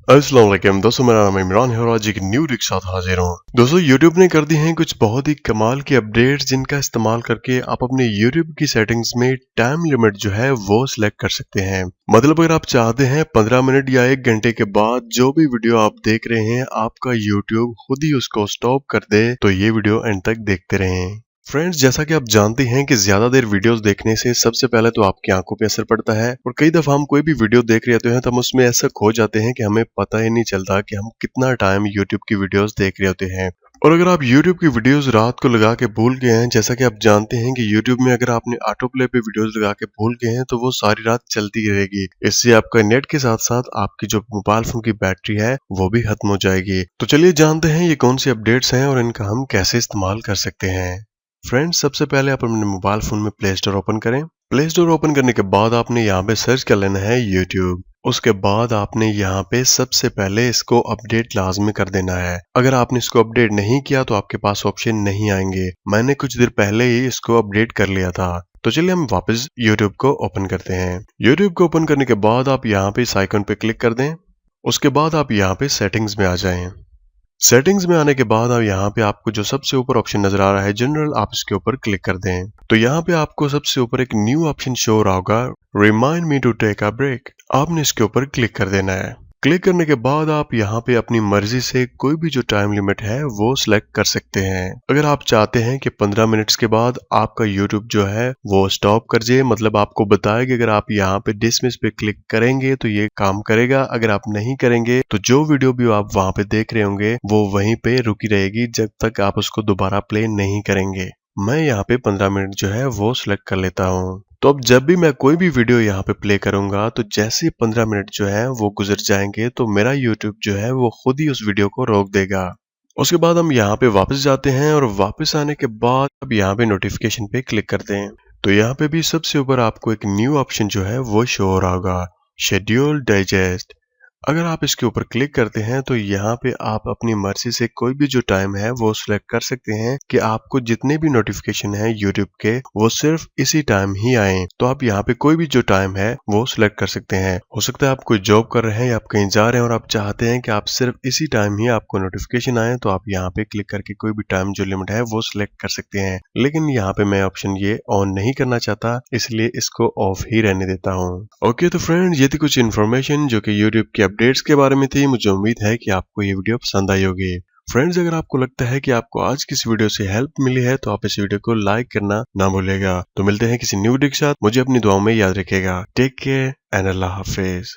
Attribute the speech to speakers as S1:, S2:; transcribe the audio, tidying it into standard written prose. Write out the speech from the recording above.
S1: अस्सलाम वालेकुम दोस्तों, मेरा नाम इमरान है और आज एक न्यू वीडियो के साथ हाजिर हूँ। दोस्तों, YouTube ने कर दी हैं कुछ बहुत ही कमाल की अपडेट्स, जिनका इस्तेमाल करके आप अपने YouTube की सेटिंग्स में टाइम लिमिट जो है वो सिलेक्ट कर सकते हैं। मतलब अगर आप चाहते हैं 15 मिनट या 1 घंटे के बाद जो भी वीडियो आप देख रहे हैं आपका YouTube खुद ही उसको स्टॉप कर दे, तो ये वीडियो एंड तक देखते रहें। फ्रेंड्स, जैसा कि आप जानते हैं कि ज्यादा देर वीडियोस देखने से सबसे पहले तो आपकी आंखों पे असर पड़ता है और कई दफा हम कोई भी वीडियो देख रहे होते हैं तो हम उसमें ऐसा खो जाते हैं कि हमें पता ही नहीं चलता कि हम कितना टाइम YouTube की वीडियोस देख रहे होते हैं। और अगर आप YouTube की वीडियोस रात को लगा के भूल गए हैं, जैसा कि आप जानते हैं कि YouTube में अगर आपने ऑटो प्ले पे वीडियोस लगा के भूल गए हैं तो वो सारी रात चलती रहेगी। इससे आपका नेट के साथ साथ आपकी जो मोबाइल फोन की बैटरी है वो भी खत्म हो जाएगी। तो चलिए जानते हैं ये कौन सी अपडेट्स हैं और इनका हम कैसे इस्तेमाल कर सकते हैं। फ्रेंड्स, सबसे पहले आप अपने मोबाइल फोन में प्ले स्टोर ओपन करें। प्ले स्टोर ओपन करने के बाद आपने यहाँ पे सर्च कर लेना है YouTube। उसके बाद आपने यहाँ पे सबसे पहले इसको अपडेट लाजमी कर देना है। अगर आपने इसको अपडेट नहीं किया तो आपके पास ऑप्शन नहीं आएंगे। मैंने कुछ देर पहले ही इसको अपडेट कर लिया था। तो चलिए हम वापस YouTube को ओपन करते हैं। YouTube को ओपन करने के बाद आप यहाँ पे इस आइकन पे क्लिक कर दें। उसके बाद आप यहाँ पे सेटिंग्स में आ जाएं। सेटिंग्स में आने के बाद अब यहाँ पे आपको जो सबसे ऊपर ऑप्शन नजर आ रहा है जनरल, आप इसके ऊपर क्लिक कर दें। तो यहाँ पे आपको सबसे ऊपर एक न्यू ऑप्शन शो हो रहा होगा, remind me to take a break. आपने इसके ऊपर क्लिक कर देना है। क्लिक करने के बाद आप यहाँ पे अपनी मर्जी से कोई भी जो टाइम लिमिट है वो सिलेक्ट कर सकते हैं। अगर आप चाहते हैं कि 15 मिनट्स के बाद आपका YouTube जो है वो स्टॉप कर जाए, मतलब आपको बताए कि अगर आप यहाँ पे डिसमिस पे क्लिक करेंगे तो ये काम करेगा, अगर आप नहीं करेंगे तो जो वीडियो भी आप वहां पे देख रहे होंगे वो वहीं पे रुकी रहेगी जब तक आप उसको दोबारा प्ले नहीं करेंगे। मैं यहाँ पे 15 मिनट जो है वो सिलेक्ट कर लेता हूँ। तो अब जब भी मैं कोई भी वीडियो यहाँ पे प्ले करूंगा तो जैसे ही 15 मिनट जो है वो गुजर जाएंगे तो मेरा YouTube जो है वो खुद ही उस वीडियो को रोक देगा। उसके बाद हम यहाँ पे वापस जाते हैं और वापस आने के बाद अब यहाँ पे नोटिफिकेशन पे क्लिक करते हैं। तो यहाँ पे भी सबसे ऊपर आपको एक न्यू ऑप्शन जो है वो शो हो रहा होगा, शेड्यूल डाइजेस्ट। अगर आप इसके ऊपर क्लिक करते हैं तो यहाँ पे आप अपनी मर्जी से कोई भी जो टाइम है वो सिलेक्ट कर सकते हैं कि आपको जितने भी नोटिफिकेशन है YouTube के वो सिर्फ इसी टाइम ही आए। तो आप यहाँ पे कोई भी जो टाइम है वो सिलेक्ट कर सकते हैं। हो सकता है आप कोई जॉब कर रहे हैं या आप कहीं जा रहे हैं और आप चाहते हैं कि आप सिर्फ इसी टाइम ही आपको नोटिफिकेशन आए, तो आप यहाँ पे क्लिक करके कोई भी टाइम जो लिमिट है वो सिलेक्ट कर सकते हैं। लेकिन यहाँ पे मैं ऑप्शन ये ऑन नहीं करना चाहता, इसलिए इसको ऑफ ही रहने देता हूँ। ओके, तो फ्रेंड, ये थी कुछ इन्फॉर्मेशन जो कि YouTube की अपडेट्स के बारे में थी। मुझे उम्मीद है कि आपको ये वीडियो पसंद आई होगी। फ्रेंड्स, अगर आपको लगता है कि आपको आज की इस वीडियो से हेल्प मिली है तो आप इस वीडियो को लाइक करना ना भूलेगा। तो मिलते हैं किसी न्यू वीडियो के साथ। मुझे अपनी दुआओं में याद रखेगा। टेक केयर एंड अल्लाह हाफिज।